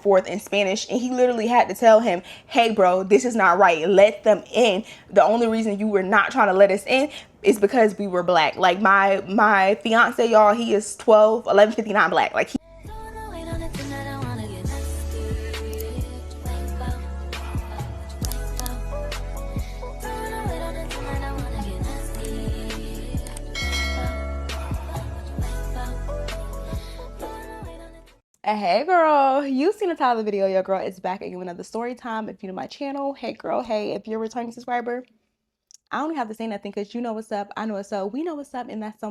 forth in Spanish, and he literally had to tell him, hey bro, this is not right, let them in. The only reason you were not trying to let us in is because we were black. Like my fiance, y'all, he is 12/11/59 black. Like hey girl, you seen the title of the video. Your girl is back again with another story time. If you're new to my channel, hey girl, hey, if you're a returning subscriber, I don't have to say nothing because you know what's up, I know what's up, we know what's up, and that's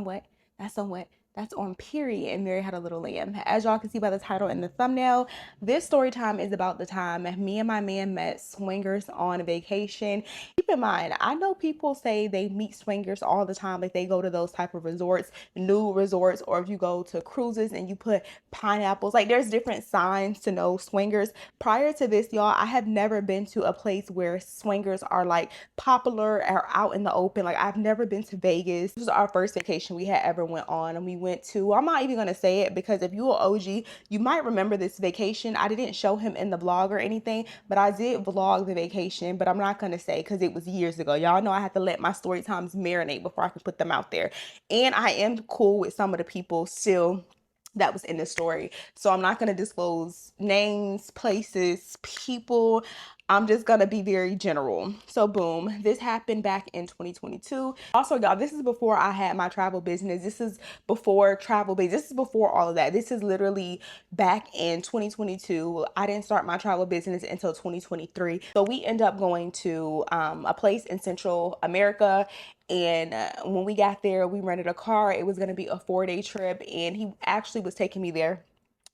on period. And Mary had a little lamb. As y'all can see by the title and the thumbnail, this story time is about the time me and my man met swingers on vacation. Keep in mind, I know people say they meet swingers all the time, like they go to those type of resorts, new resorts, or if you go to cruises and you put pineapples, like there's different signs to know swingers. Prior to this, y'all, I have never been to a place where swingers are like popular or out in the open. Like I've never been to Vegas. This was our first vacation we had ever went on, and we went to, I'm not even gonna say it because if you're an OG, you might remember this vacation. I didn't show him in the vlog or anything, but I did vlog the vacation, but I'm not gonna say because it was years ago. Y'all know I have to let my story times marinate before I can put them out there. And I am cool with some of the people still that was in the story, so I'm not going to disclose names, places, people. I'm just gonna be very general. So boom, this happened back in 2022. Also, y'all, this is before I had my travel business. This is before travel business. This is before all of that. This is literally back in 2022. I didn't start my travel business until 2023. So we end up going to a place in Central America. And when we got there, we rented a car. It was going to be a 4-day trip, and he actually was taking me there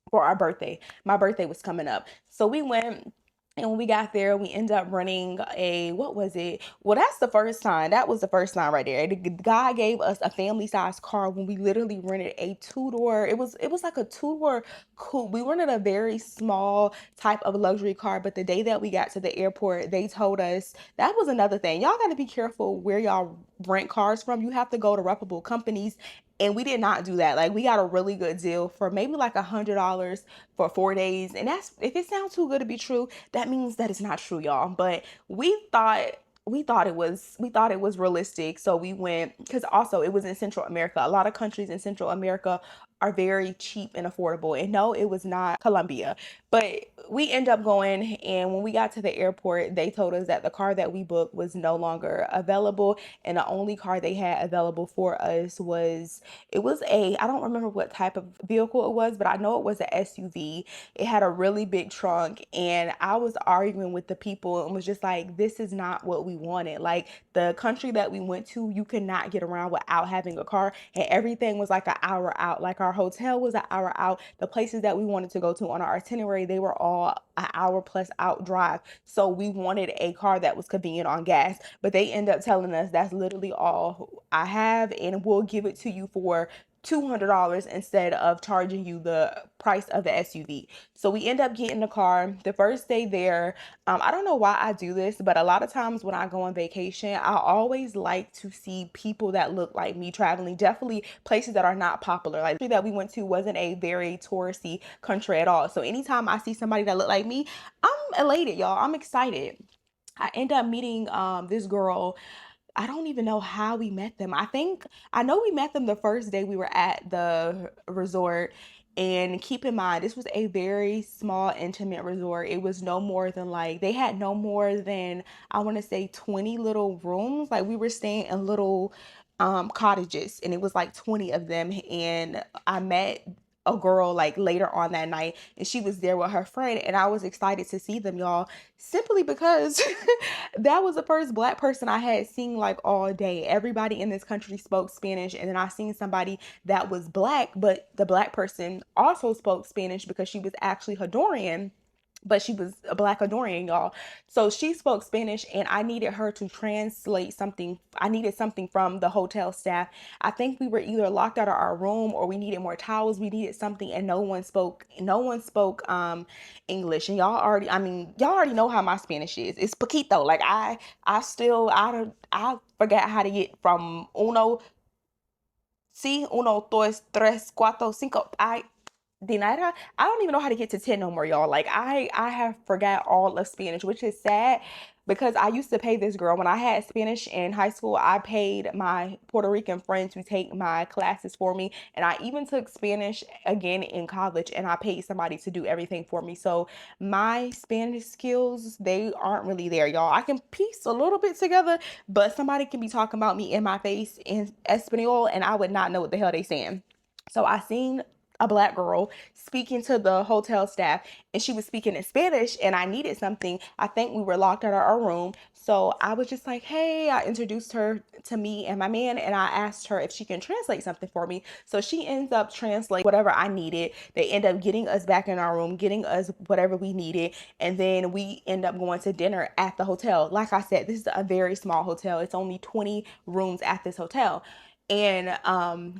for our birthday. My birthday was coming up. So we went. And when we got there, we ended up renting a, what was it? Well, that's the first time. That was the first time right there. The guy gave us a family size car when we literally rented a 2-door. It was like a 2-door coupe. We rented a very small type of luxury car, but the day that we got to the airport, they told us, that was another thing. Y'all got to be careful where y'all rent cars from. You have to go to reputable companies. And we did not do that. Like we got a really good deal for maybe like $100 for 4 days. And that's, if it sounds too good to be true, that means that it's not true, y'all. But we thought it was realistic. So we went, because also it was in Central America. A lot of countries in Central America are very cheap and affordable. And no, it was not Colombia. But we end up going, and when we got to the airport, they told us that the car that we booked was no longer available, and the only car they had available for us was, it was a, I don't remember what type of vehicle it was, but I know it was an SUV. It had a really big trunk, and I was arguing with the people and was just like, this is not what we wanted. Like the country that we went to, you could not get around without having a car, and everything was like an hour out. Like our hotel was an hour out. The places that we wanted to go to on our itinerary, they were all an hour plus out drive. So we wanted a car that was convenient on gas, but they end up telling us that's literally all I have, and we'll give it to you for $200 instead of charging you the price of the SUV. So we end up getting the car. The first day there, I don't know why I do this, but a lot of times when I go on vacation, I always like to see people that look like me traveling, definitely places that are not popular. Like the country that we went to wasn't a very touristy country at all. So anytime I see somebody that look like me, I'm elated, y'all. I'm excited. I end up meeting this girl. I don't even know how we met them. I know we met them the first day we were at the resort. And keep in mind, this was a very small, intimate resort. It was no more than like, they had no more than, I want to say 20 little rooms. Like we were staying in little cottages, and it was like 20 of them. And I met a girl like later on that night, and she was there with her friend, and I was excited to see them, y'all, simply because that was the first black person I had seen like all day. Everybody in this country spoke Spanish, and then I seen somebody that was black, but the black person also spoke Spanish because she was actually Honduran, but she was a black Honduran, y'all. So she spoke Spanish, and I needed her to translate something. I needed something from the hotel staff. I think we were either locked out of our room or we needed more towels. We needed something, and no one spoke English. And y'all already know how my Spanish is. It's poquito. Like I forgot how to get from uno, dos, tres, cuatro, cinco. Dinara. I don't even know how to get to 10 no more, y'all. Like I have forgot all of Spanish, which is sad because I used to pay this girl when I had Spanish in high school. I paid my Puerto Rican friend to take my classes for me, and I even took Spanish again in college, and I paid somebody to do everything for me. So my Spanish skills, they aren't really there, y'all. I can piece a little bit together, but somebody can be talking about me in my face in Espanol, and I would not know what the hell they saying. So I seen a black girl speaking to the hotel staff, and she was speaking in Spanish, and I needed something. I think we were locked out of our room. So I was just like, hey, I introduced her to me and my man, and I asked her if she can translate something for me. So she ends up translating whatever I needed. They end up getting us back in our room, getting us whatever we needed, and then we end up going to dinner at the hotel. Like I said, this is a very small hotel. It's only 20 rooms at this hotel. And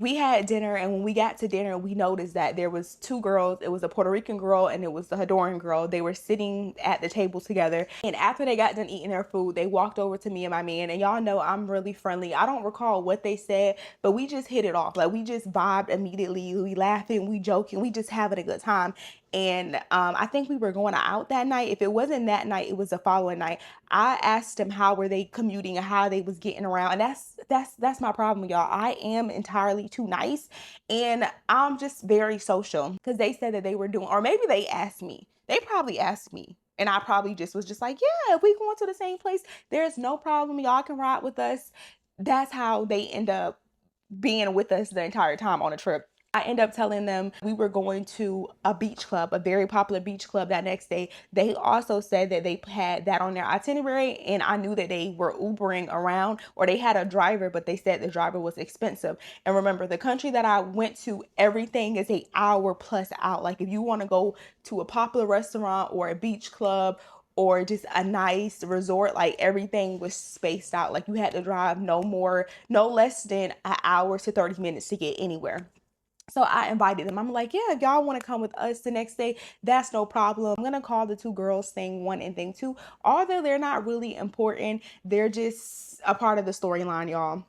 we had dinner, and when we got to dinner, we noticed that there was two girls. It was a Puerto Rican girl and it was the Honduran girl. They were sitting at the table together, and after they got done eating their food, they walked over to me and my man. And y'all know I'm really friendly. I don't recall what they said, but we just hit it off. Like, we just vibed immediately. We laughing, we joking, we just having a good time. And I think we were going out that night. If it wasn't that night, it was the following night. I asked them how were they commuting and how they was getting around, and that's my problem, y'all. I am entirely too nice, and I'm just very social, because they said that they were doing, or maybe they asked me. They probably asked me, and I probably just was just like, yeah, if we going to the same place, there's no problem. Y'all can ride with us. That's how they end up being with us the entire time on a trip. I end up telling them we were going to a beach club, a very popular beach club that next day. They also said that they had that on their itinerary, and I knew that they were Ubering around, or they had a driver, but they said the driver was expensive. And remember, the country that I went to, everything is an hour plus out. Like, if you want to go to a popular restaurant or a beach club or just a nice resort, like, everything was spaced out. Like, you had to drive no less than an hour to 30 minutes to get anywhere. So I invited them. I'm like, yeah, if y'all want to come with us the next day, that's no problem. I'm going to call the two girls thing one and thing two. Although they're not really important, they're just a part of the storyline, y'all.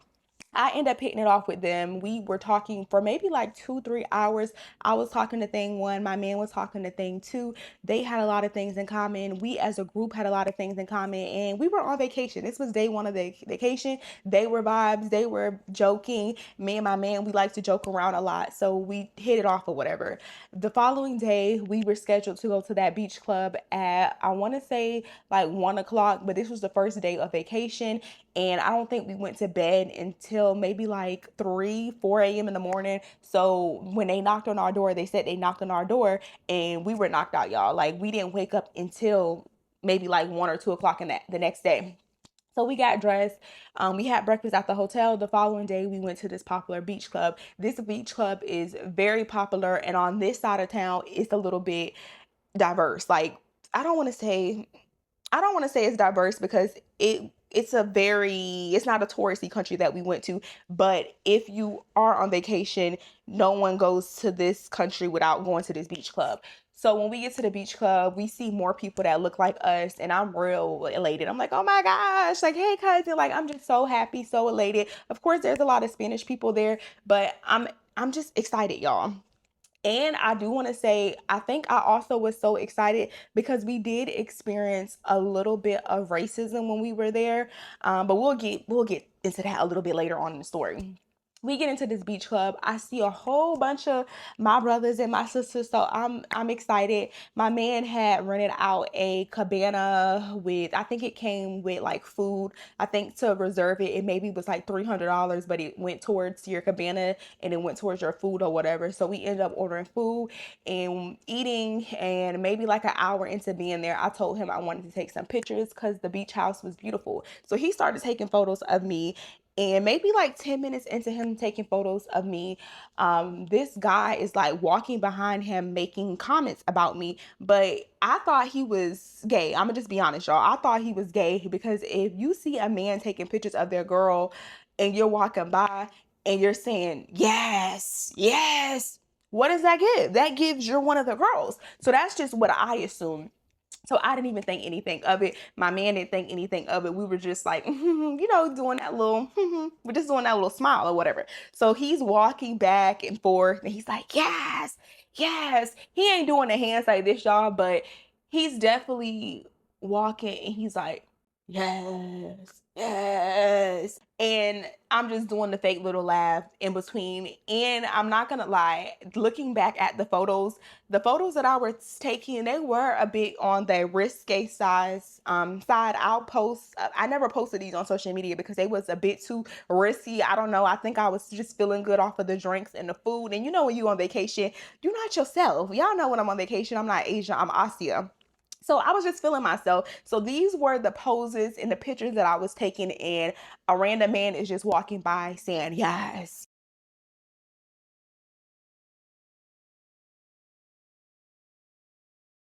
I end up hitting it off with them. We were talking for maybe like 2-3 hours. I was talking to thing one. My man was talking to thing two. They had a lot of things in common. We as a group had a lot of things in common, and we were on vacation. This was day one of the vacation. They were vibes. They were joking. Me and my man, we like to joke around a lot. So we hit it off or whatever. The following day, we were scheduled to go to that beach club at, I want to say, like 1 o'clock, but this was the first day of vacation. And I don't think we went to bed until maybe like 4 a.m. in the morning. So when they knocked on our door, they said they knocked on our door, and we were knocked out, y'all. Like, we didn't wake up until maybe like 1 or 2 o'clock in the next day. So we got dressed. We had breakfast at the hotel. The following day, we went to this popular beach club. This beach club is very popular, and on this side of town, it's a little bit diverse. Like, I don't want to say it's diverse, because it's not a touristy country that we went to, but if you are on vacation, no one goes to this country without going to this beach club. So when we get to the beach club, we see more people that look like us, and I'm real elated. I'm like, oh my gosh, like, hey cousin, like, I'm just so happy, so elated. Of course, there's a lot of Spanish people there, but I'm just excited, y'all. And I do want to say, I think I also was so excited because we did experience a little bit of racism when we were there. But we'll get into that a little bit later on in the story. We get into this beach club. I see a whole bunch of my brothers and my sisters, so I'm excited. My man had rented out a cabana with, I think it came with like food. I think to reserve it, it maybe was like $300, but it went towards your cabana and it went towards your food or whatever. So we ended up ordering food and eating, and maybe like an hour into being there, I told him I wanted to take some pictures because the beach house was beautiful. So he started taking photos of me, and maybe like 10 minutes into him taking photos of me, this guy is like walking behind him making comments about me. But I thought he was gay. I'm gonna just be honest, y'all. I thought he was gay, because if you see a man taking pictures of their girl and you're walking by and you're saying, yes, yes, what does that give? That gives you're one of the girls. So that's just what I assumed. So I didn't even think anything of it. My man didn't think anything of it. We were just like, doing that little, we're just doing that little smile or whatever. So he's walking back and forth, and he's like, yes, Yes, he ain't doing the hands like this, y'all, but he's definitely walking and he's like, yes, yes. And I'm just doing the fake little laugh in between. And I'm not gonna lie, looking back at the photos that I was taking, they were a bit on the risque side. I'll post, I never posted these on social media because they was a bit too risky. I don't know. I think I was just feeling good off of the drinks and the food. And you know, when you on vacation, you're not yourself. Y'all know when I'm on vacation, I'm not Asian, I'm Asia. So I was just feeling myself. So these were the poses and the pictures that I was taking, and a random man is just walking by saying, yes.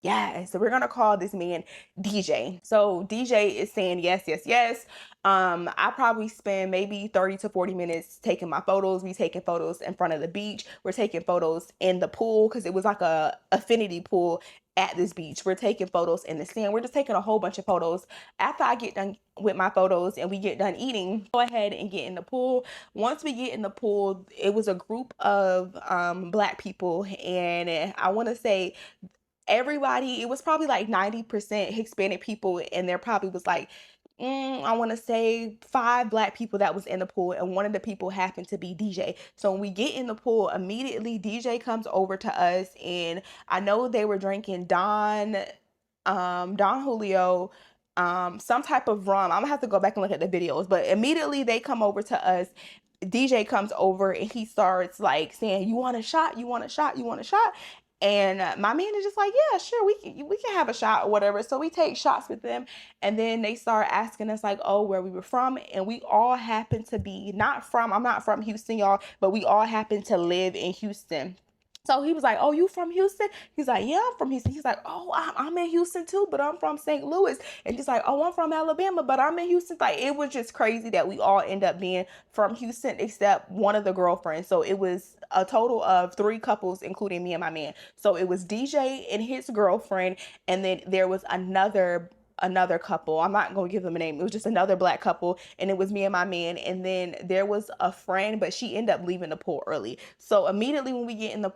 Yes, so we're gonna call this man DJ. So DJ is saying yes, yes, yes. I probably spend maybe 30 to 40 minutes taking my photos. We taking photos in front of the beach. We're taking photos in the pool because it was like a affinity pool at this beach. We're taking photos in the sand. We're just taking a whole bunch of photos. After I get done with my photos and we get done eating, go ahead and get in the pool. Once we get in the pool, it was a group of black people, and I want to say everybody, it was probably like 90% Hispanic people, and there probably was like, I want to say 5 black people that was in the pool, and one of the people happened to be DJ. So when we get in the pool, immediately DJ comes over to us, and I know they were drinking Don Julio, some type of rum. I'm gonna have to go back and look at the videos, but immediately they come over to us. DJ comes over and he starts like saying, "You want a shot? You want a shot? You want a shot?" And my man is just like, "Yeah, sure, we can have a shot or whatever." So we take shots with them, and then they start asking us like, "Oh, where we were from," and we all happen to be not from. I'm not from Houston, y'all, but we all happen to live in Houston. So he was like, "Oh, you from Houston?" He's like, "Yeah, I'm from Houston." He's like, "Oh, I'm in Houston too, but I'm from St. Louis." And he's like, "Oh, I'm from Alabama, but I'm in Houston." Like, it was just crazy that we all end up being from Houston except one of the girlfriends. So it was a total of 3 couples, including me and my man. So it was DJ and his girlfriend, and then there was another couple. I'm not going to give them a name. It was just another black couple, and it was me and my man. And then there was a friend, but she ended up leaving the pool early. So immediately when we get in the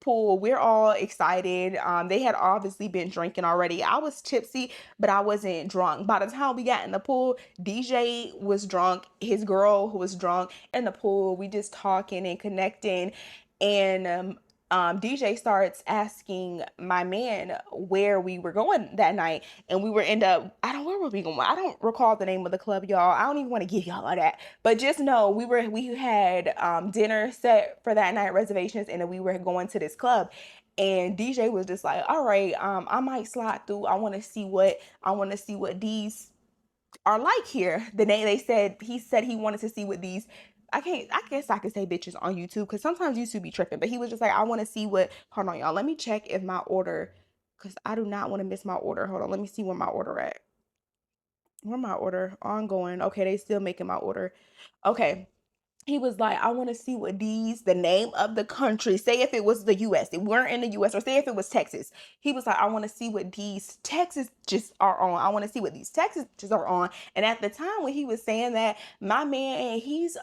pool, we're all excited. They had obviously been drinking already. I was tipsy, but I wasn't drunk. By the time we got in the pool, DJ was drunk, his girl who was drunk. In the pool, we just talking and connecting, and DJ starts asking my man where we were going that night, and we were end up, I don't, where were we going? I don't recall the name of the club, y'all. I don't even want to give y'all all that, but just know we had dinner set for that night, reservations, and then we were going to this club. And DJ was just like, "All right, I might slide through. I want to see what these are like here." The name, he said he wanted to see what these, I guess I could say bitches on YouTube, because sometimes YouTube be tripping, but he was just like, "I want to see what," hold on, y'all, let me check if my order, because I do not want to miss my order. Hold on, let me see where my order at. Where my order? Ongoing. Okay, they still making my order. Okay. He was like, "I want to see what the name of the country, say if it was the US, if we're in the US, or say if it was Texas." He was like, "I want to see what these Texas just are on. I want to see what these Texas just are on." And at the time when he was saying that, my man, he's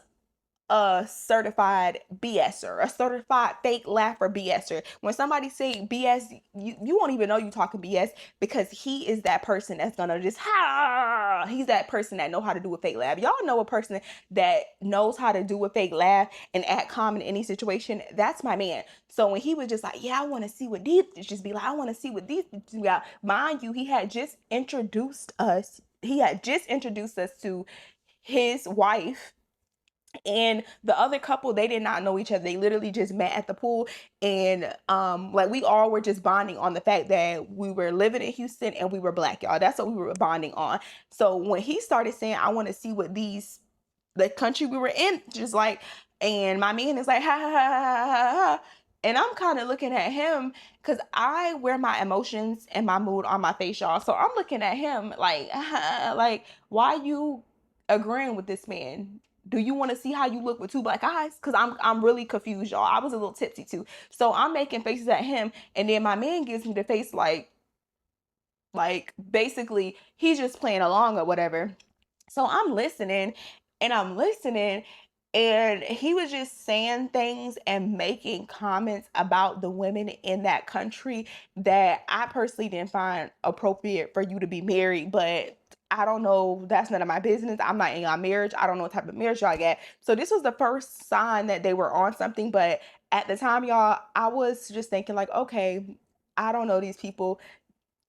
a certified BSer, a certified fake laugher BSer. When somebody say BS, you won't even know you talking BS, because he is that person that's gonna just ha. He's that person that know how to do a fake laugh. Y'all know a person that knows how to do a fake laugh and act calm in any situation. That's my man. So when he was just like, "Yeah, I want to see what these," just be like, "I want to see what these got." Mind you, he had just introduced us. He had just introduced us to his wife, and the other couple, they did not know each other. They literally just met at the pool, and like, we all were just bonding on the fact that we were living in Houston and we were black, y'all. That's what we were bonding on. So when he started saying, "I want to see what the country we were in," just like, and my man is like, "Ha ha ha ha ha ha," and I'm kind of looking at him because I wear my emotions and my mood on my face, y'all. So I'm looking at him like, like, why you agreeing with this man? Do you want to see how you look with 2 black eyes? Because I'm really confused, y'all. I was a little tipsy too. So I'm making faces at him, and then my man gives me the face like basically he's just playing along or whatever. So I'm listening, and I'm listening, And he was just saying things and making comments about the women in that country that I personally didn't find appropriate for you to be married. But I don't know, that's none of my business. I'm not in y'all marriage. I don't know what type of marriage y'all get. So this was the first sign that they were on something. But at the time, y'all, I was just thinking like, okay, I don't know these people,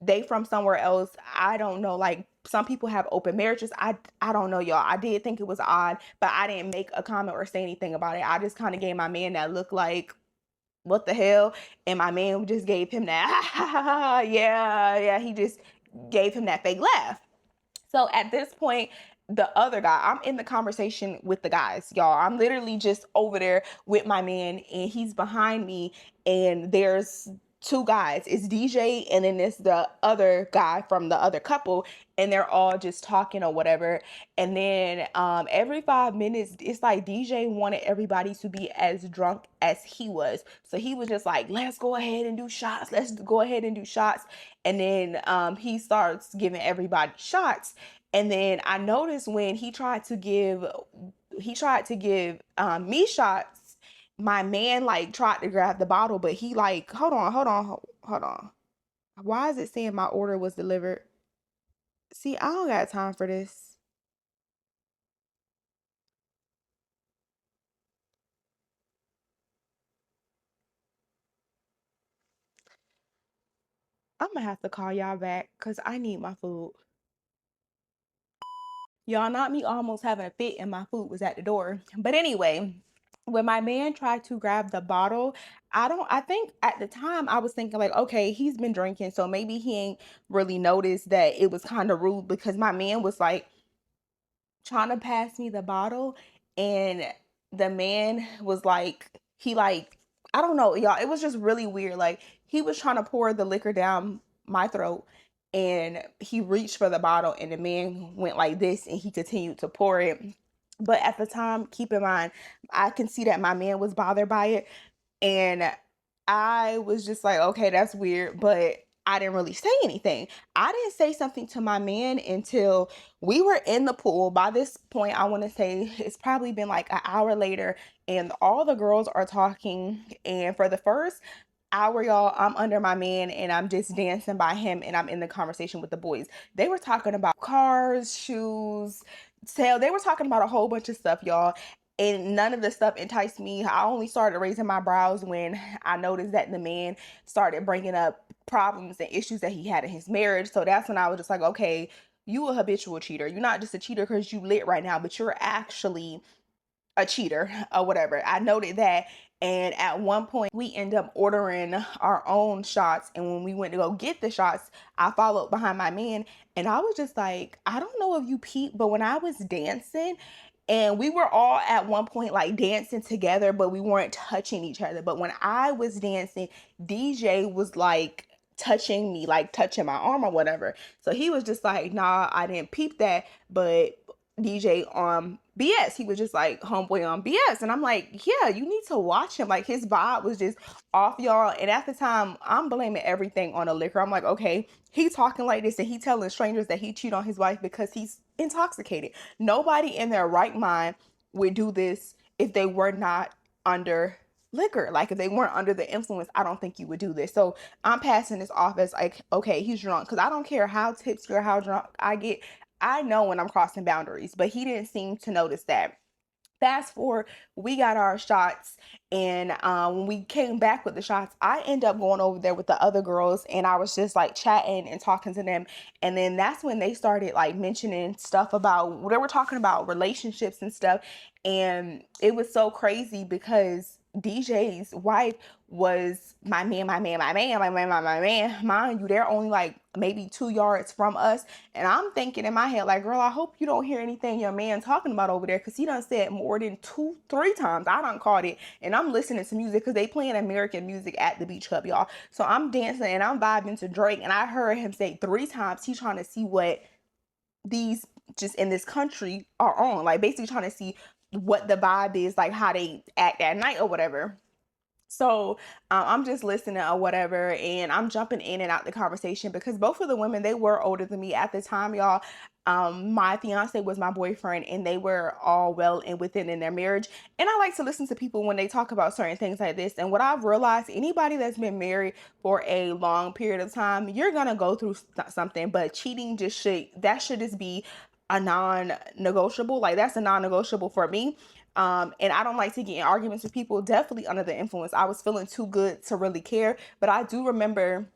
they from somewhere else. I don't know. Like, some people have open marriages. I don't know, y'all. I did think it was odd, but I didn't make a comment or say anything about it. I just kind of gave my man that look like, what the hell? And my man just gave him that yeah, he just gave him that fake laugh. So at this point, the other guy, I'm in the conversation with the guys, y'all. I'm literally just over there with my man, and he's behind me, and there's two guys. It's DJ, and then there's the other guy from the other couple, and they're all just talking or whatever. And then every 5 minutes, it's like DJ wanted everybody to be as drunk as he was. So he was just like, let's go ahead and do shots. Let's go ahead and do shots. And then he starts giving everybody shots. And then I noticed when he tried to give me shots, my man like tried to grab the bottle, but he like, hold on. Why is it saying my order was delivered? See, I don't got time for this. I'm gonna have to call y'all back because I need my food. Y'all, not me almost having a fit and my food was at the door. But anyway, when my man tried to grab the bottle, I think at the time I was thinking like, okay, he's been drinking, so maybe he ain't really noticed that it was kind of rude, because my man was like trying to pass me the bottle, and the man was like, he like, I don't know, y'all, it was just really weird. Like, he was trying to pour the liquor down my throat, and he reached for the bottle, and the man went like this, and he continued to pour it. But at the time, keep in mind, I can see that my man was bothered by it, and I was just like, okay, that's weird, but I didn't really say anything. I didn't say something to my man until we were in the pool. By this point, I want to say it's probably been like an hour later, and all the girls are talking. And for the first hour, y'all, I'm under my man and I'm just dancing by him, and I'm in the conversation with the boys. They were talking about cars, shoes, sale. They were talking about a whole bunch of stuff, y'all. And none of the stuff enticed me. I only started raising my brows when I noticed that the man started bringing up problems and issues that he had in his marriage. So that's when I was just like, okay, you a habitual cheater. You're not just a cheater because you lit right now, but you're actually a cheater or whatever. I noted that. And at one point, we end up ordering our own shots. And when we went to go get the shots, I followed behind my man. And I was just like, I don't know if you peeped, but when I was dancing, and we were all at one point like dancing together, but we weren't touching each other. But when I was dancing, DJ was like touching me, like touching my arm or whatever. So he was just like, nah, I didn't peep that. But DJ on BS. He was just like homeboy on BS. And I'm like, yeah, you need to watch him. Like, his vibe was just off, y'all. And at the time, I'm blaming everything on the liquor. I'm like, okay, he talking like this and he telling strangers that he cheat on his wife because he's intoxicated. Nobody in their right mind would do this if they were not under liquor. Like, if they weren't under the influence, I don't think you would do this. So I'm passing this off as like, okay, he's drunk. Because I don't care how tipsy or how drunk I get. I know when I'm crossing boundaries, but he didn't seem to notice that. Fast forward, we got our shots, and when we came back with the shots, I end up going over there with the other girls, and I was just like chatting and talking to them. And then that's when they started like mentioning stuff about, they were talking about relationships and stuff. And it was so crazy because DJ's wife was my man, my man, my man, my man, my man. Mind you, they're only like maybe 2 yards from us. And I'm thinking in my head, like, girl, I hope you don't hear anything your man talking about over there, because he done said more than 2-3 times. I done caught it. And I'm listening to music because they playing American music at the beach club, y'all. So I'm dancing and I'm vibing to Drake. And I heard him say 3 times he's trying to see what these just in this country are on. Like, basically trying to see what the vibe is, like how they act that night or whatever. So I'm just listening or whatever, and I'm jumping in and out the conversation because both of the women, they were older than me at the time, y'all. My fiance was my boyfriend, and they were all well and within in their marriage. And I like to listen to people when they talk about certain things like this. And what I've realized, anybody that's been married for a long period of time, you're gonna go through something. But cheating should just be a non-negotiable. Like, that's a non-negotiable for me. And I don't like to get in arguments with people, definitely under the influence. I was feeling too good to really care. But I do remember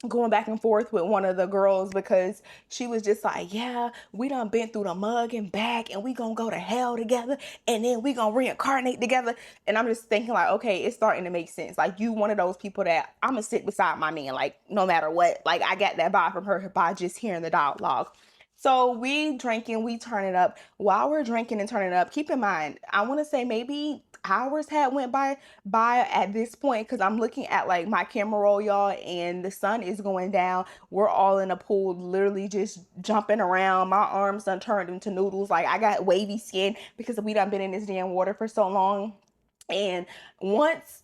going back and forth with one of the girls because she was just like, yeah, we done been through the mug and back, and we gonna go to hell together, and then we gonna reincarnate together. And I'm just thinking like, okay, it's starting to make sense. Like, you one of those people that I'm gonna sit beside my man, like, no matter what. Like, I got that vibe from her by just hearing the dialogue. So we drinking, we turn it up. While we're drinking and turning up, keep in mind, I want to say maybe hours had went by at this point, because I'm looking at like my camera roll, y'all, and the sun is going down. We're all in a pool, literally just jumping around. My arms done turned into noodles. Like, I got wavy skin because we done been in this damn water for so long. And once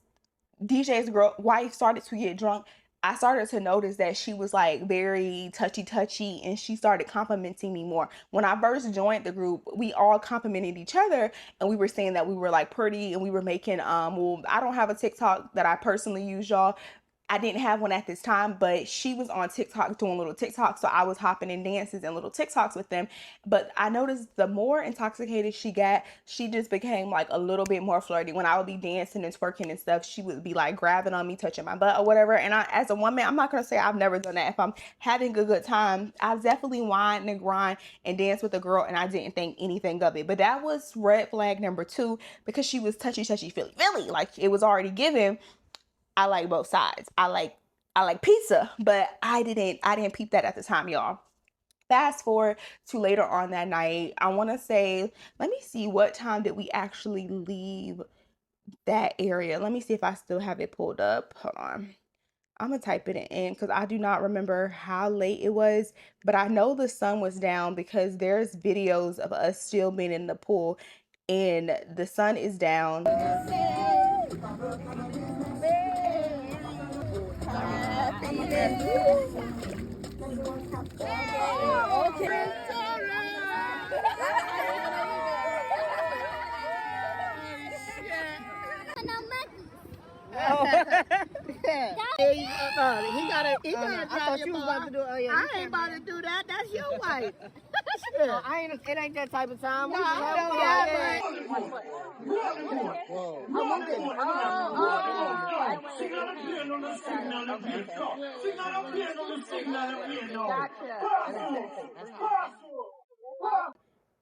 DJ's wife started to get drunk, I started to notice that she was like very touchy, and she started complimenting me more. When I first joined the group, we all complimented each other, and we were saying that we were like pretty, and we were making well, I don't have a TikTok that I personally use, y'all. I didn't have one at this time, but she was on TikTok doing little TikToks, so I was hopping in dances and little TikToks with them. But I noticed the more intoxicated she got, she just became like a little bit more flirty. When I would be dancing and twerking and stuff, she would be like grabbing on me, touching my butt or whatever. And I, as a woman, I'm not gonna say I've never done that. If I'm having a good time, I've definitely whined and grind and danced with a girl, and I didn't think anything of it. But that was red flag number 2, because she was touchy, feely. Like, it was already given. I like both sides. I like pizza, but I didn't peep that at the time, y'all. Fast forward to later on that night. I want to say, let me see, what time did we actually leave that area? Let me see if I still have it pulled up. Hold on. I'm gonna type it in because I do not remember how late it was, but I know the sun was down because there's videos of us still being in the pool, and the sun is down. He gotta I thought you was about to do it. Oh, yeah, I ain't about to do that. That's your wife. It ain't that type of time. No, I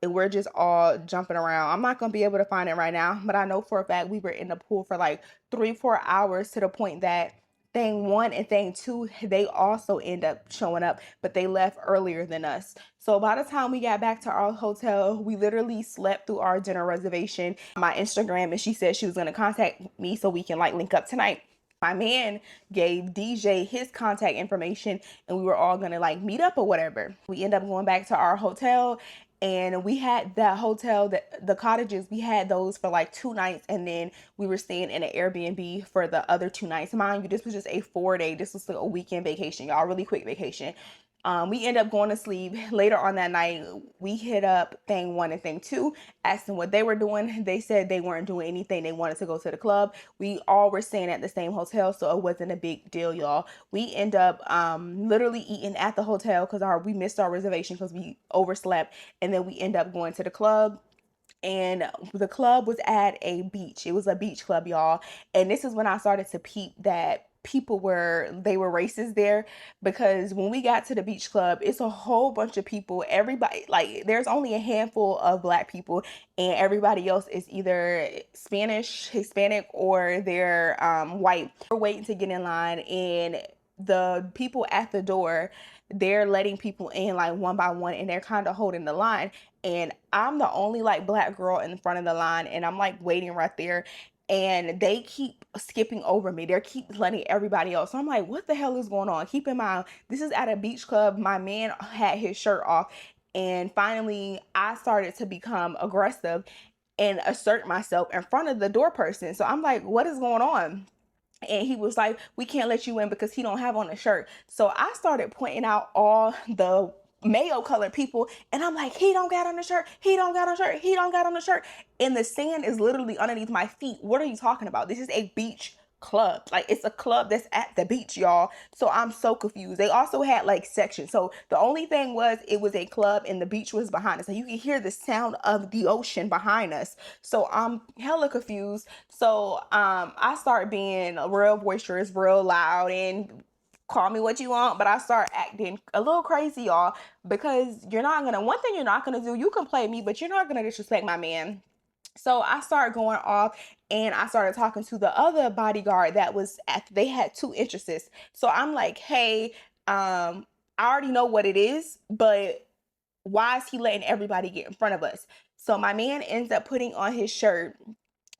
and we're just all jumping around. I'm not gonna be able to find it right now, but I know for a fact we were in the pool for like 3-4 hours, to the point that thing 1 and thing 2, they also end up showing up, but they left earlier than us. So by the time we got back to our hotel, we literally slept through our dinner reservation. My Instagram, and she said she was gonna contact me so we can like link up tonight. My man gave DJ his contact information, and we were all gonna like meet up or whatever. We end up going back to our hotel, and we had that hotel, that the cottages, we had those for like 2 nights, and then we were staying in an Airbnb for the other 2 nights. Mind you, this was just a 4-day, this was like a weekend vacation, y'all, really quick vacation. We end up going to sleep. Later on that night, we hit up thing 1 and thing 2, asked them what they were doing. They said they weren't doing anything. They wanted to go to the club. We all were staying at the same hotel, so it wasn't a big deal, y'all. We end up literally eating at the hotel because we missed our reservation because we overslept, and then we end up going to the club. And the club was at a beach. It was a beach club, y'all. And this is when I started to peep that they were racist there, because when we got to the beach club, it's a whole bunch of people. Everybody, like, there's only a handful of Black people, and everybody else is either Spanish, Hispanic, or they're white. We're waiting to get in line, and the people at the door, they're letting people in like one by one, and they're kind of holding the line. And I'm the only like Black girl in front of the line, and I'm like waiting right there, and they keep skipping over me. They keep letting everybody else. So I'm like, what the hell is going on? Keep in mind, this is at a beach club. My man had his shirt off, and finally I started to become aggressive and assert myself in front of the door person. So I'm like, what is going on? and he was like, we can't let you in because he don't have on a shirt. So I started pointing out all the mayo colored people, and I'm like, he don't got on the shirt, he don't got on the shirt, he don't got on the shirt, and the sand is literally underneath my feet. What are you talking about? This is a beach club. Like, it's a club that's at the beach, y'all. So I'm so confused. They also had like sections. So the only thing was, it was a club and the beach was behind us, and you can hear the sound of the ocean behind us. So I'm hella confused. So I start being real boisterous, real loud, and call me what you want, but I start acting a little crazy, y'all, because one thing you're not gonna do, you can play me, but you're not gonna disrespect my man. So I started going off, and I started talking to the other bodyguard that was they had two entrances. So I'm like, hey, I already know what it is, but why is he letting everybody get in front of us? So my man ends up putting on his shirt,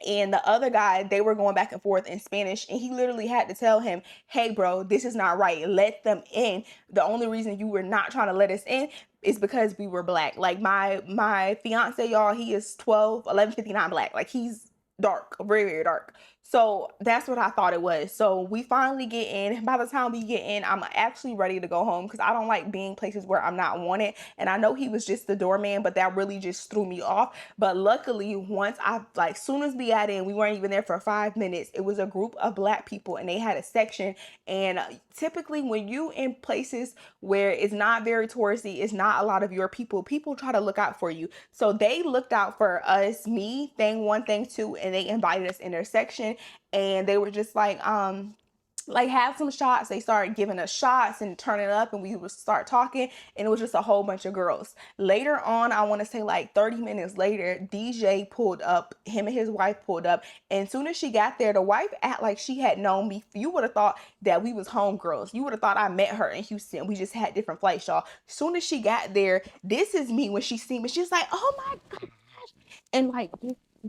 and the other guy, they were going back and forth in Spanish, and he literally had to tell him, hey bro, this is not right, let them in. The only reason you were not trying to let us in is because we were black. Like, my fiance, y'all, he is 1159 black. Like, he's dark, very, very dark. So that's what I thought it was. So we finally get in. By the time we get in, I'm actually ready to go home because I don't like being places where I'm not wanted. And I know he was just the doorman, but that really just threw me off. But luckily, once soon as we got in, we weren't even there for 5 minutes. It was a group of black people, and they had a section. And typically when you in places where it's not very touristy, it's not a lot of your people try to look out for you. So they looked out for us, me, thing one, thing two, and they invited us in their section, and they were just like have some shots. They started giving us shots and turning up, and we would start talking, and it was just a whole bunch of girls. Later on, I want to say like 30 minutes later, DJ pulled up, him and his wife pulled up, and as soon as she got there, the wife act like she had known me. You would have thought that we was homegirls. You would have thought I met her in Houston. We just had different flights, y'all. As soon as she got there, this is me when she seen me. She's like, oh my gosh, and like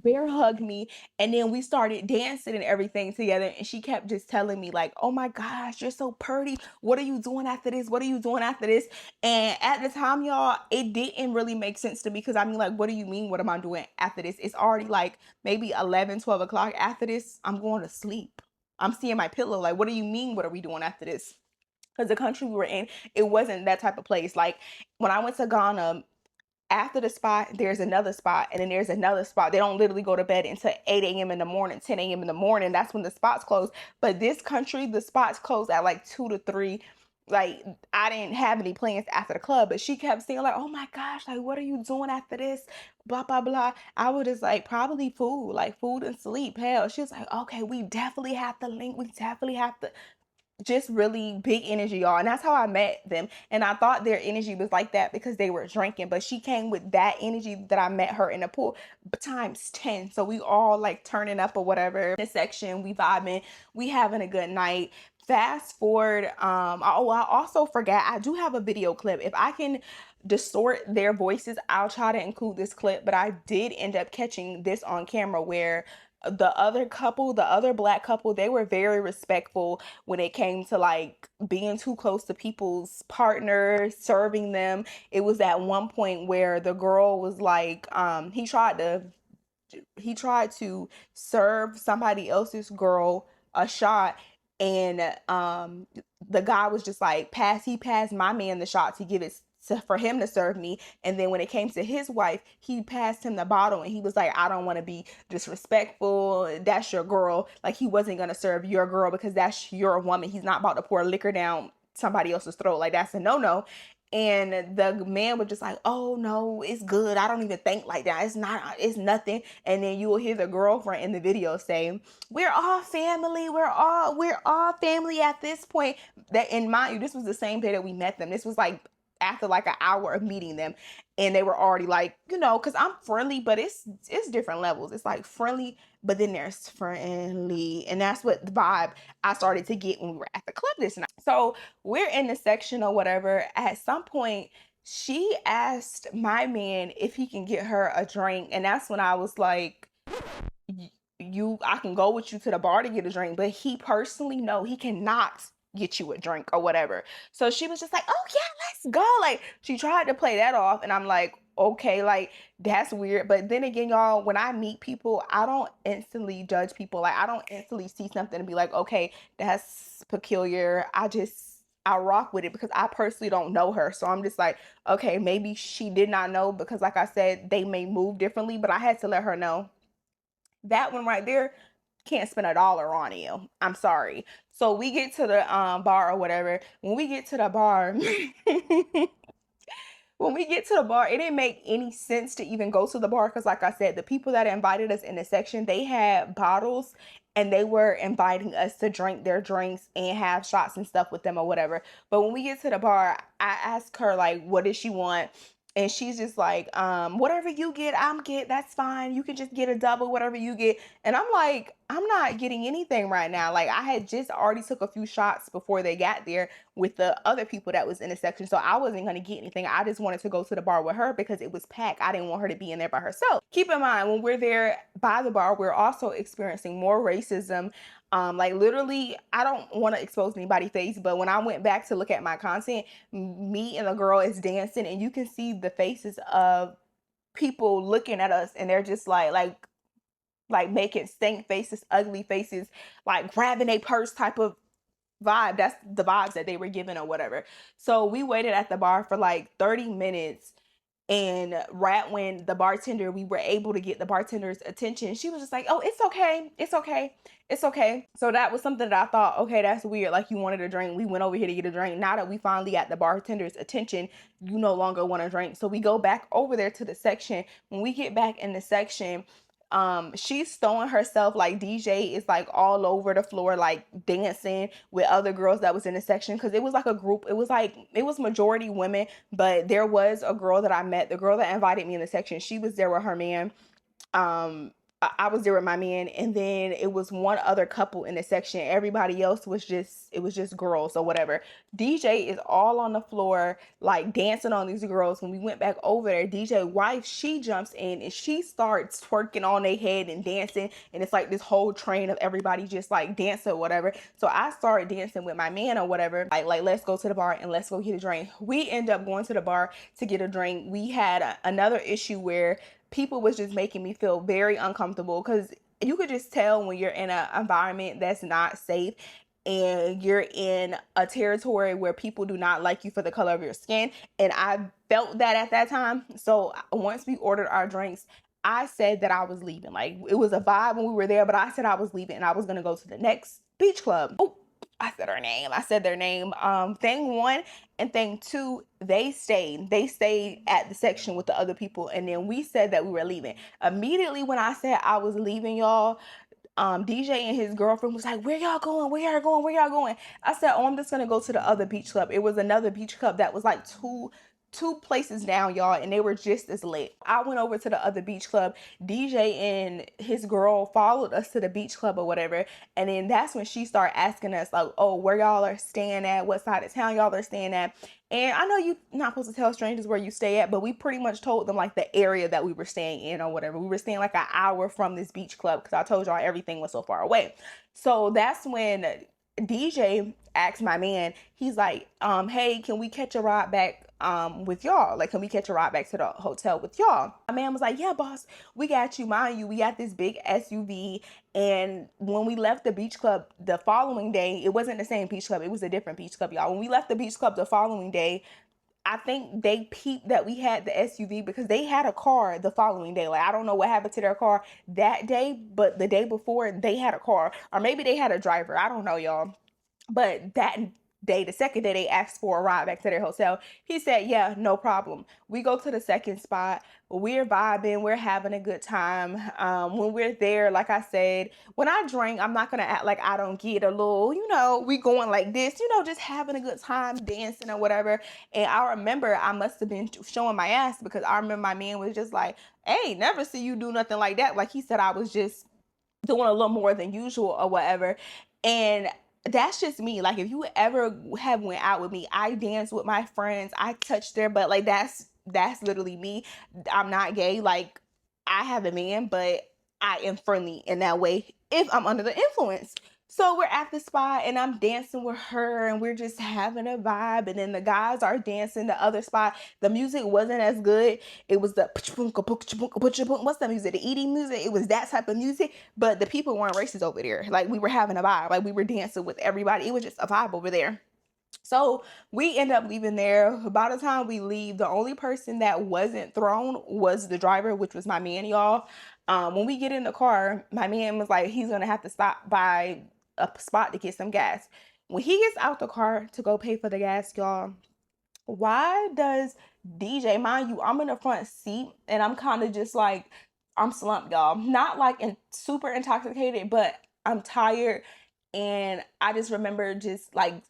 bear hugged me, and then we started dancing and everything together, and she kept just telling me like, oh my gosh, you're so pretty, what are you doing after this, what are you doing after this? And at the time, y'all, it didn't really make sense to me, because I mean, like, what do you mean, what am I doing after this? It's already like maybe 11-12 o'clock. After this, I'm going to sleep. I'm seeing my pillow. Like, what do you mean, what are we doing after this? Because the country we were in, it wasn't that type of place. Like, when I went to Ghana, after the spot, there's another spot, and then there's another spot. They don't literally go to bed until 8 a.m. in the morning, 10 a.m. in the morning. That's when the spots close. But this country, the spots close at like 2 to 3. Like, I didn't have any plans after the club, but she kept saying like, oh my gosh, like, what are you doing after this? Blah, blah, blah. I was just like, probably food, like food and sleep. Hell, she was like, okay, we definitely have to link. We definitely have to. Just really big energy, y'all. And that's how I met them. And I thought their energy was like that because they were drinking, but she came with that energy that I met her in the pool, but times 10. So we all like turning up or whatever in the section, we vibing, we having a good night. Fast forward, I also forgot, I do have a video clip. If I can distort their voices, I'll try to include this clip. But I did end up catching this on camera, where the other couple, the other black couple, they were very respectful when it came to like being too close to people's partners, serving them. It was at one point where the girl was like, he tried to serve somebody else's girl a shot, and the guy was just like, he passed my man the shot to give it for him to serve me. And then when it came to his wife, he passed him the bottle, and he was like, I don't want to be disrespectful, that's your girl. Like, he wasn't gonna serve your girl because that's your woman. He's not about to pour liquor down somebody else's throat. Like, that's a no-no. And the man was just like, oh no, it's good, I don't even think like that, it's nothing. And then you will hear the girlfriend in the video say, we're all family, we're all family at this point. That, in mind you, this was the same day that we met them. This was like after like an hour of meeting them, and they were already like, because I'm friendly, but it's different levels. It's like friendly, but then there's friendly, and that's what the vibe I started to get when we were at the club this night. So we're in the section or whatever. At some point, she asked my man if he can get her a drink, and that's when I was like, I can go with you to the bar to get a drink, but he personally, no, he cannot get you a drink or whatever. So she was just like, oh yeah, let's go. Like, she tried to play that off, and I'm like, okay, like that's weird. But then again, y'all, when I meet people, I don't instantly judge people. Like I don't instantly see something and be like, okay, that's peculiar. I rock with it because I personally don't know her. So I'm just like, okay, maybe she did not know, because like I said, they may move differently, but I had to let her know that one right there can't spend $1 on you. I'm sorry. So we get to the bar or whatever. When we get to the bar, when we get to the bar, it didn't make any sense to even go to the bar because, like I said, the people that invited us in the section, they had bottles and they were inviting us to drink their drinks and have shots and stuff with them or whatever. But when we get to the bar, I asked her, like, what does she want? And she's just like, whatever you get, that's fine. You can just get a double, whatever you get. And I'm like, I'm not getting anything right now. Like, I had just already took a few shots before they got there with the other people that was in the section. So I wasn't going to get anything. I just wanted to go to the bar with her because it was packed. I didn't want her to be in there by herself. Keep in mind, when we're there by the bar, we're also experiencing more racism. Like literally, I don't want to expose anybody's face, but when I went back to look at my content, me and the girl is dancing and you can see the faces of people looking at us and they're just like making stank faces, ugly faces, like grabbing a purse type of vibe. That's the vibes that they were giving or whatever. So we waited at the bar for like 30 minutes. And right when we were able to get the bartender's attention, she was just like, oh, it's okay. It's okay. It's okay. So that was something that I thought, okay, that's weird. Like you wanted a drink. We went over here to get a drink. Now that we finally got the bartender's attention, you no longer want a drink. So we go back over there to the section. When we get back in the section, she's throwing herself, like DJ is like all over the floor, like dancing with other girls that was in the section, because it was like a group. It was majority women, but there was a girl that I met, the girl that invited me in the section. She was there with her man. I was there with my man, and then it was one other couple in the section. Everybody else was just girls or whatever. DJ is all on the floor like dancing on these girls. When we went back over there, DJ wife, she jumps in and she starts twerking on their head and dancing, and it's like this whole train of everybody just like dancing or whatever. So I started dancing with my man or whatever, like let's go to the bar and let's go get a drink. We end up going to the bar to get a drink. We had another issue where people was just making me feel very uncomfortable, because you could just tell when you're in an environment that's not safe and you're in a territory where people do not like you for the color of your skin. And I felt that at that time. So once we ordered our drinks, I said that I was leaving. Like it was a vibe when we were there, but I said I was leaving and I was going to go to the next beach club. Oh, I said her name. I said their name. Thing one and thing two, they stayed at the section with the other people. And then we said that we were leaving. Immediately when I said I was leaving, y'all, DJ and his girlfriend was like, where y'all going? Where y'all going? Where y'all going? I said, oh, I'm just going to go to the other beach club. It was another beach club that was like two places down, y'all, and they were just as lit. I went over to the other beach club. DJ and his girl followed us to the beach club or whatever, and then that's when she started asking us like, oh, where y'all are staying at, what side of town y'all are staying at. And I know you're not supposed to tell strangers where you stay at, but we pretty much told them like the area that we were staying in or whatever. We were staying like an hour from this beach club because I told y'all everything was so far away. So that's when DJ asked my man, he's like, hey, can we catch a ride back with y'all? Like, can we catch a ride back to the hotel with y'all? My man was like, yeah, boss, we got you. Mind you, we got this big SUV. And when we left the beach club the following day, it wasn't the same beach club. It was a different beach club, y'all. When we left the beach club the following day, I think they peeped that we had the SUV because they had a car the following day. Like, I don't know what happened to their car that day, but the day before they had a car, or maybe they had a driver. I don't know, y'all. But that day, the second day, they asked for a ride back to their hotel. He said, yeah, no problem. We go to the second spot. We're vibing. We're having a good time. When we're there, like I said, when I drink, I'm not going to act like I don't get a little, we going like this, just having a good time, dancing or whatever. And I remember I must have been showing my ass because I remember my man was just like, hey, never see you do nothing like that. Like he said, I was just doing a little more than usual or whatever. And that's just me. Like, if you ever have went out with me, I dance with my friends, I touch their butt. Like, that's literally me. I'm not gay. Like, I have a man, but I am friendly in that way if I'm under the influence. So we're at the spot and I'm dancing with her and we're just having a vibe. And then the guys are dancing the other spot. The music wasn't as good. It was the what's that music? The eating music. It was that type of music. But the people weren't racist over there. Like we were having a vibe. Like we were dancing with everybody. It was just a vibe over there. So we end up leaving there. By the time we leave, the only person that wasn't thrown was the driver, which was my man, y'all. When we get in the car, my man was like, he's gonna have to stop by a spot to get some gas. When he gets out the car to go pay for the gas, y'all, why does DJ, mind you, I'm in the front seat and I'm kind of just like, I'm slumped, y'all. Not like super intoxicated, but I'm tired. And I just remember just like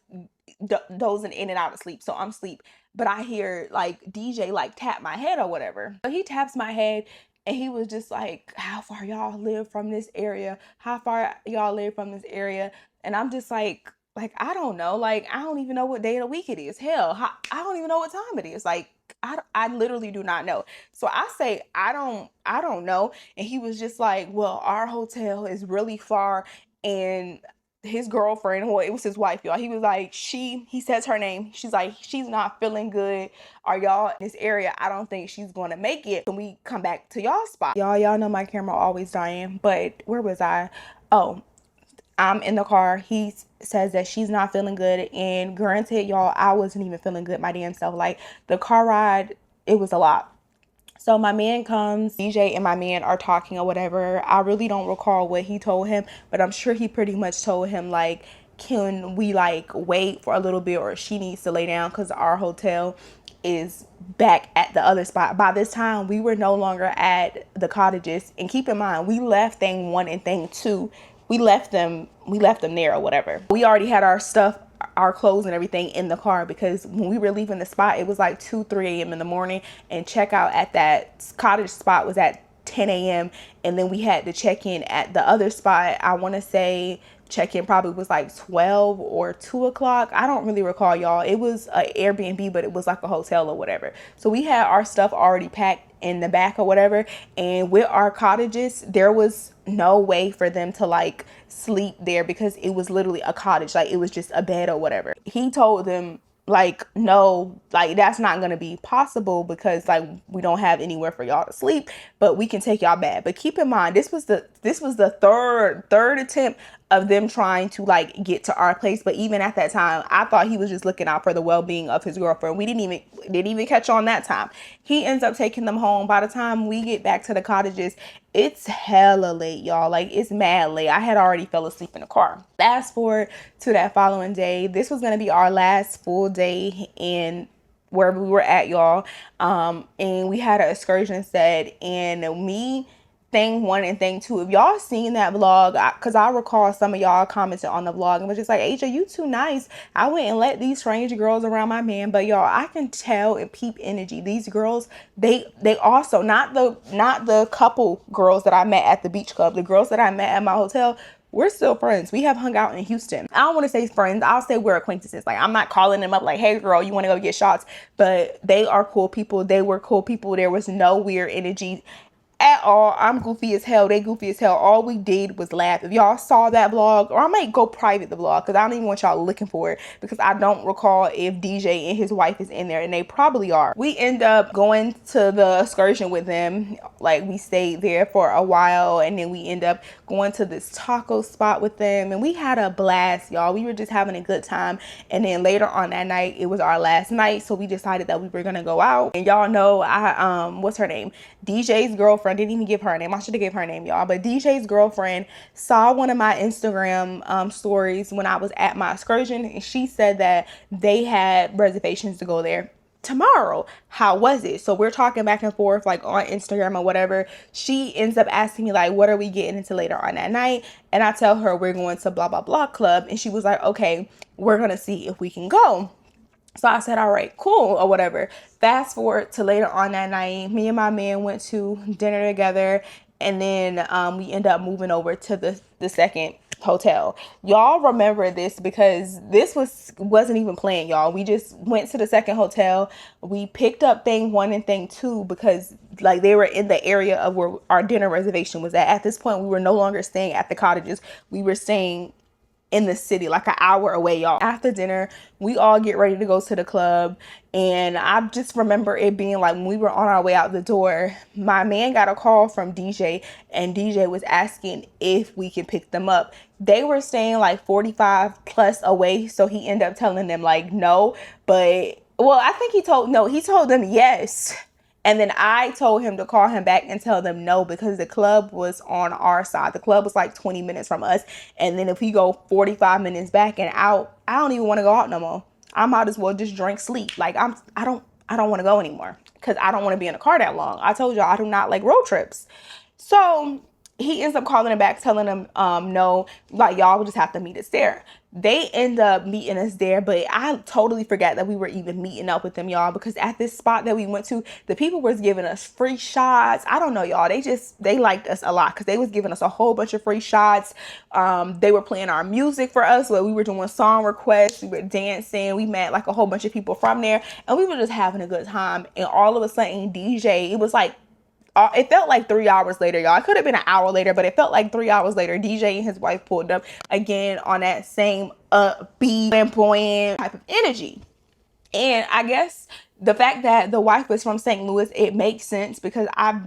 dozing in and out of sleep. So I'm asleep, but I hear like DJ like tap my head or whatever. So he taps my head and he was just like, how far y'all live from this area? How far y'all live from this area? And I'm just like, I don't know. Like, I don't even know what day of the week it is. Hell, I don't even know what time it is. Like, I literally do not know. So I say, I don't know. And he was just like, well, our hotel is really far. And his girlfriend, well, it was his wife, y'all. He was like, he says her name. She's like, she's not feeling good. Are y'all in this area? I don't think she's going to make it. Can we come back to y'all spot? Y'all know my camera always dying, but where was I? Oh, I'm in the car. He says that she's not feeling good. And granted, y'all, I wasn't even feeling good my damn self. Like the car ride, it was a lot. So my man comes, DJ and my man are talking or whatever. I really don't recall what he told him, but I'm sure he pretty much told him like, can we like wait for a little bit, or she needs to lay down because our hotel is back at the other spot. By this time, we were no longer at the cottages. And keep in mind, we left thing 1 and thing 2. We left them there or whatever. We already had our stuff, our clothes and everything in the car, because when we were leaving the spot, it was like 2-3 a.m. in the morning, and checkout at that cottage spot was at 10 a.m. and then we had to check in at the other spot. I want to say check-in probably was like 12 or 2 o'clock. I don't really recall, y'all. It was an Airbnb, but it was like a hotel or whatever. So we had our stuff already packed in the back or whatever, and with our cottages, there was no way for them to like sleep there because it was literally a cottage. Like it was just a bed or whatever. He told them like, no, like that's not gonna be possible because like we don't have anywhere for y'all to sleep, but we can take y'all back. But keep in mind, this was the third attempt of them trying to like get to our place. But even at that time, I thought he was just looking out for the well-being of his girlfriend. We didn't even catch on that time. He ends up taking them home. By the time we get back to the cottages, it's hella late, y'all. Like it's mad late. I had already fell asleep in the car. Fast forward to that following day. This was gonna be our last full day in wherever we were at, y'all. And we had an excursion set, and me, thing 1 and thing 2. If y'all seen that vlog, because I recall some of y'all commented on the vlog and was just like, AJ, you too nice. I went and let these strange girls around my man. But y'all, I can tell and peep energy. These girls, they also, not the couple girls that I met at the beach club, the girls that I met at my hotel, we're still friends. We have hung out in Houston. I don't want to say friends. I'll say we're acquaintances. Like I'm not calling them up like, hey girl, you want to go get shots? But they are cool people. They were cool people. There was no weird energy at all. I'm goofy as hell. They goofy as hell. All we did was laugh. If y'all saw that vlog, or I might go private the vlog because I don't even want y'all looking for it, because I don't recall if DJ and his wife is in there, and they probably are. We end up going to the excursion with them. Like we stayed there for a while, and then we end up going to this taco spot with them, and we had a blast, y'all. We were just having a good time. And then later on that night, it was our last night, so we decided that we were gonna go out. And y'all know, what's her name? DJ's girlfriend, didn't even give her name. I should have gave her name, y'all. But DJ's girlfriend saw one of my Instagram stories when I was at my excursion, and she said that they had reservations to go there tomorrow. How was it? So we're talking back and forth like on Instagram or whatever. She ends up asking me like, what are we getting into later on that night? And I tell her we're going to blah blah blah club, and she was like, okay, we're gonna see if we can go. So I said, all right, cool, or whatever. Fast forward to later on that night, me and my man went to dinner together, and then we end up moving over to the second hotel. Y'all remember this because this wasn't even planned, y'all. We just went to the second hotel. We picked up thing 1 and thing 2 because like they were in the area of where our dinner reservation was at. At this point, we were no longer staying at the cottages. We were staying in the city, like an hour away, y'all. After dinner, we all get ready to go to the club. And I just remember it being like when we were on our way out the door, my man got a call from DJ, and DJ was asking if we could pick them up. They were staying like 45 plus away, so he ended up telling them like no, but well, I think he told them yes. And then I told him to call him back and tell them no, because the club was on our side. The club was like 20 minutes from us. And then if we go 45 minutes back and out, I don't even want to go out no more. I might as well just drink, sleep. Like I don't want to go anymore, because I don't want to be in a car that long. I told y'all I do not like road trips. So he ends up calling him back, telling him no, like y'all will just have to meet us there. They end up meeting us there, but I totally forgot that we were even meeting up with them, y'all, because at this spot that we went to, the people was giving us free shots. I don't know, y'all. They liked us a lot, because they was giving us a whole bunch of free shots. They were playing our music for us, where we were doing song requests, we were dancing. We met like a whole bunch of people from there, and we were just having a good time. And all of a sudden, DJ, it was like, it felt like 3 hours later, y'all. It could have been an hour later, but it felt like 3 hours later. DJ and his wife pulled up again on that same upbeat, flamboyant type of energy. And I guess the fact that the wife was from St. Louis, it makes sense, because I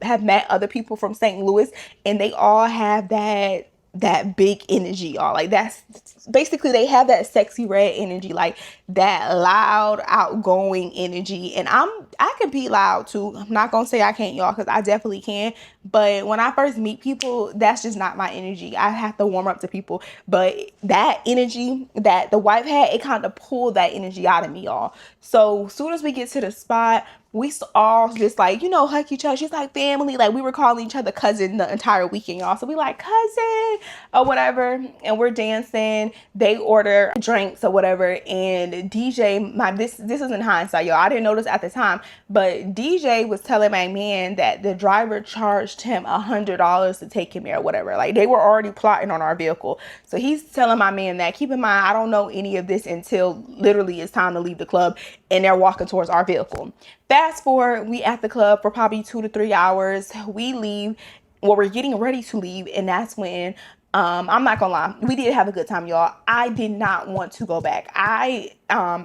have met other people from St. Louis, and they all have that big energy, y'all. Like, that's basically, they have that sexy red energy, like that loud, outgoing energy. And I can be loud too. I'm not gonna say I can't, y'all, because I definitely can. But when I first meet people, that's just not my energy. I have to warm up to people. But that energy that the wife had, it kind of pulled that energy out of me, y'all. So as soon as we get to the spot, we all just like, hug each other. She's like family. Like, we were calling each other cousin the entire weekend, y'all. So we like cousin or whatever. And we're dancing. They order drinks or whatever. And DJ, this is in hindsight, y'all. I didn't notice at the time. But DJ was telling my man that the driver charged him $100 to take him there or whatever. Like, they were already plotting on our vehicle. So he's telling my man that, keep in mind, I don't know any of this until literally it's time to leave the club, and they're walking towards our vehicle. Fast forward, we at the club for probably 2 to 3 hours. We leave. Well, we're getting ready to leave, and that's when I'm not gonna lie, we did have a good time, y'all. I did not want to go back. I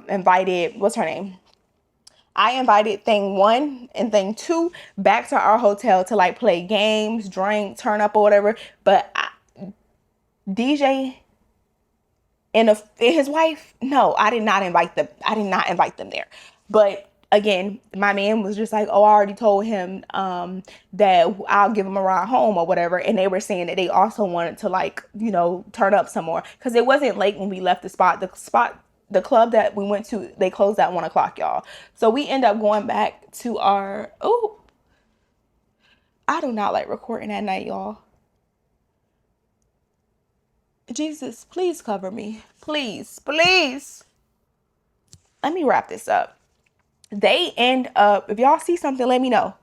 invited, what's her name? I invited thing 1 and thing 2 back to our hotel to like play games, drink, turn up or whatever. But DJ and his wife, no, I did not invite them. I did not invite them there. But again, my man was just like, oh, I already told him that I'll give him a ride home or whatever. And they were saying that they also wanted to like, turn up some more, because it wasn't late when we left the spot. The club that we went to, they closed at 1 o'clock, y'all. So we end up going back to our, I do not like recording at night, y'all. Jesus, please cover me. Please, please. Let me wrap this up. They end up, if y'all see something, let me know.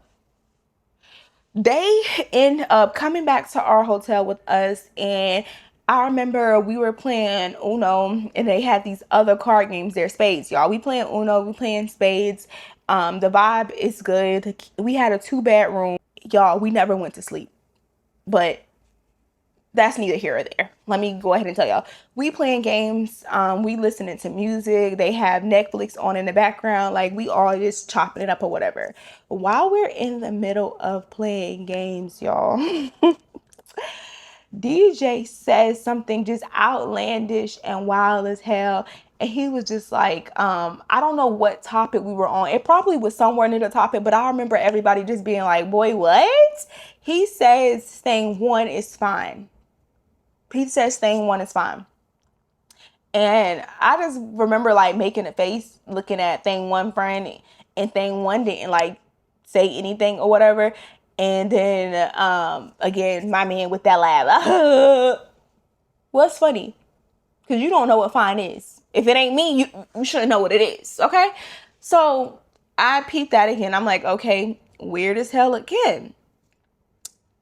They end up coming back to our hotel with us, and I remember we were playing Uno, and they had these other card games there, spades, y'all. We playing Uno, we playing spades. The vibe is good. We had a 2-bedroom, y'all. We never went to sleep, but that's neither here or there. Let me go ahead and tell y'all. We playing games. We listening to music. They have Netflix on in the background. Like, we all just chopping it up or whatever. While we're in the middle of playing games, y'all, DJ says something just outlandish and wild as hell. And he was just like, I don't know what topic we were on. It probably was somewhere near the topic, but I remember everybody just being like, boy, what? He says thing 1 is fine. He says thing 1 is fine. And I just remember like making a face looking at thing 1 friend, and thing 1 didn't like say anything or whatever. And then again, my man with that laugh. What's funny? Because you don't know what fine is. If it ain't me, you shouldn't know what it is. Okay? So I peeped that again. I'm like, okay, weird as hell again.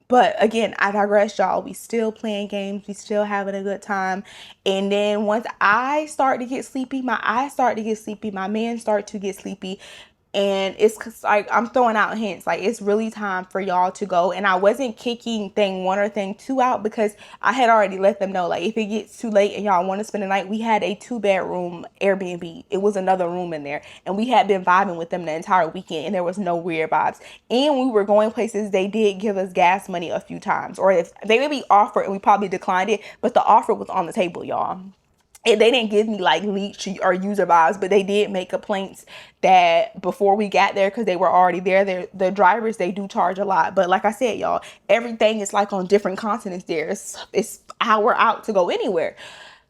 But again, I digress, y'all. We still playing games. We still having a good time. And then once I start to get sleepy, my eyes start to get sleepy. My man start to get sleepy. And it's 'cause like I'm throwing out hints, like it's really time for y'all to go. And I wasn't kicking thing 1 or thing 2 out because I had already let them know, like, if it gets too late and y'all want to spend the night, we had a 2-bedroom Airbnb. It was another room in there, and we had been vibing with them the entire weekend, and there was no weird vibes. And we were going places. They did give us gas money a few times, or if they maybe offered and we probably declined it, but the offer was on the table, y'all. And they didn't give me like leech or user vibes, but they did make complaints that before we got there, because they were already there, the drivers, they do charge a lot. But like I said, y'all, everything is like on different continents there. It's hour out to go anywhere.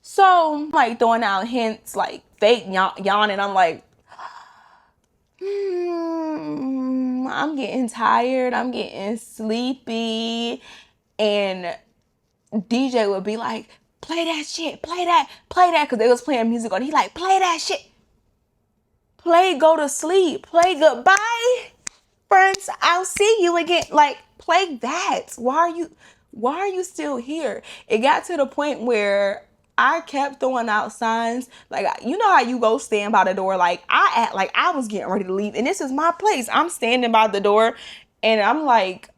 So like throwing out hints, like fake yawning. I'm like, I'm getting tired. I'm getting sleepy. And DJ would be like, play that shit, play that, because they was playing music on. He like, play that shit, play, go to sleep, play goodbye, friends, I'll see you again. Like, play that. Why are you still here? It got to the point where I kept throwing out signs. Like, you know how you go stand by the door? Like, I act like I was getting ready to leave, and this is my place. I'm standing by the door, and I'm like,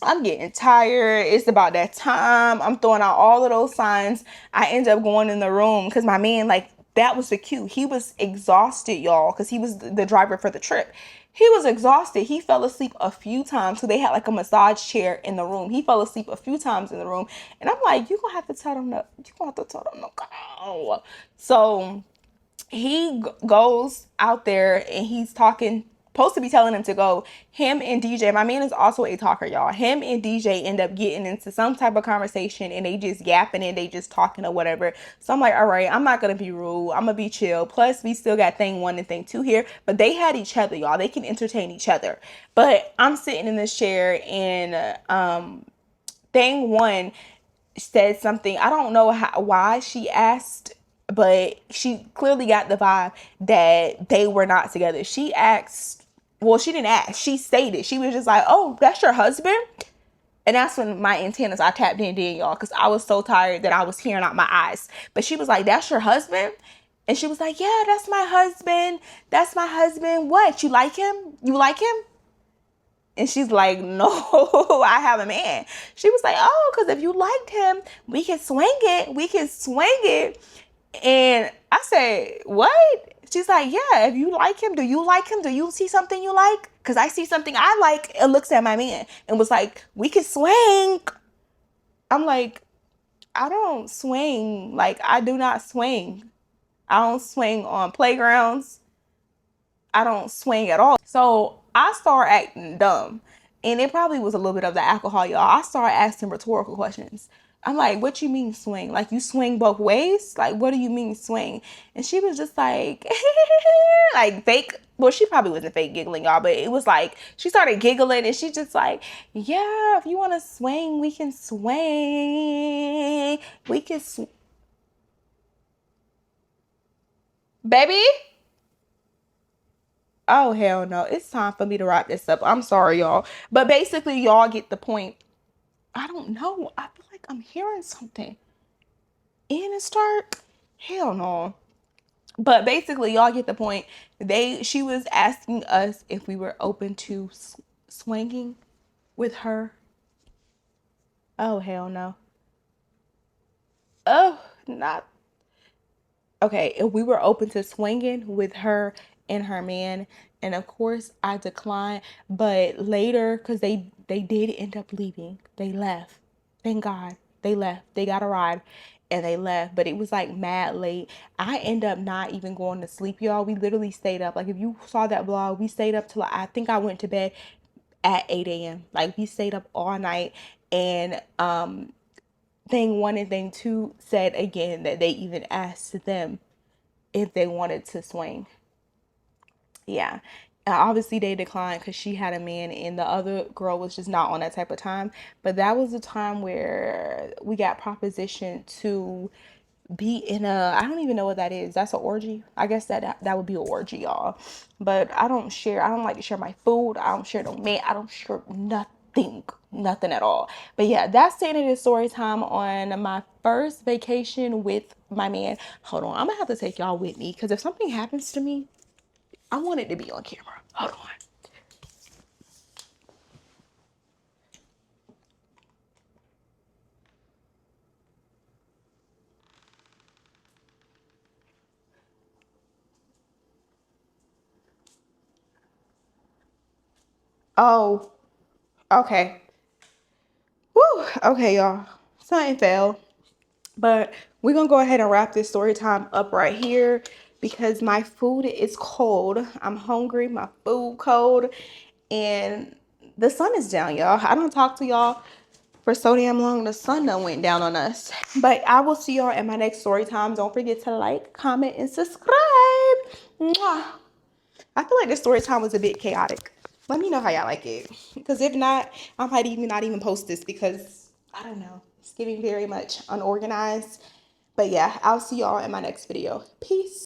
I'm getting tired. It's about that time. I'm throwing out all of those signs. I end up going in the room because my man, like, that was the cue. He was exhausted, y'all, because he was the driver for the trip. He was exhausted. He fell asleep a few times. So they had like a massage chair in the room. He fell asleep a few times in the room. And I'm like, you're going to have to tell them to go. So he goes out there and he's talking, supposed to be telling him to go. Him and DJ, my man is also a talker, y'all. Him and DJ end up getting into some type of conversation, and they just yapping and they just talking or whatever. So I'm like, all right, I'm not gonna be rude, I'm gonna be chill. Plus we still got thing 1 and thing 2 here, but they had each other, y'all. They can entertain each other. But I'm sitting in this chair, and thing 1 said something. I don't know why she asked, but she clearly got the vibe that they were not together. She asked, well, she didn't ask. She stated, she was just like, oh, that's your husband? And that's when my antennas, I tapped in, y'all, because I was so tired that I was hearing out my eyes. But she was like, that's your husband? And she was like, yeah, that's my husband. That's my husband. What? You like him? You like him? And she's like, no, I have a man. She was like, oh, because if you liked him, we can swing it. We can swing it. And I said, what? She's like, yeah, if you like him, do you like him? Do you see something you like? Because I see something I like. And looks at my man and was like, we can swing. I'm like, I don't swing. Like, I do not swing. I don't swing on playgrounds. I don't swing at all. So I started acting dumb. And it probably was a little bit of the alcohol, y'all. I started asking rhetorical questions. I'm like, what you mean swing? Like, you swing both ways? Like, what do you mean swing? And she was just like, like fake. Well, she probably wasn't fake giggling, y'all, but it was like, she started giggling and she just like, yeah, if you want to swing, we can swing. We can baby. Oh, hell no. It's time for me to wrap this up. I'm sorry, y'all. But basically, y'all get the point. I don't know. I feel like I'm hearing something. And it's dark. Hell no. But basically, y'all get the point. She was asking us if we were open to swinging with her. Oh, hell no. Oh, not. Okay, if we were open to swinging with her and her man, and of course I declined. But later, because they did end up leaving, they left. Thank God they left. They got a ride and they left. But it was like mad late. I end up not even going to sleep, y'all. We literally stayed up. Like, if you saw that vlog, we stayed up till I think I went to bed at 8 a.m. Like, we stayed up all night. And thing 1 and thing 2 said again that they even asked them if they wanted to swing. Yeah. Obviously they declined because she had a man and the other girl was just not on that type of time. But that was the time where we got propositioned to be in I don't even know what that is. That's an orgy. I guess that would be an orgy, y'all. But I don't like to share my food. I don't share no man. I don't share nothing at all. But yeah, that's the end of this story time on my first vacation with my man. Hold on, I'm gonna have to take y'all with me because if something happens to me, I want it to be on camera. Hold on. Oh, okay. Woo, okay, y'all. Something fell. But we're gonna go ahead and wrap this story time up right here because my food is cold. I'm hungry, my food cold, and the sun is down, y'all. I don't talk to y'all for so damn long. The sun done went down on us. But I will see y'all in my next story time. Don't forget to like, comment, and subscribe. Mwah. I feel like this story time was a bit chaotic. Let me know how y'all like it. Because if not, I might even not even post this because I don't know. It's getting very much unorganized. But yeah, I'll see y'all in my next video. Peace.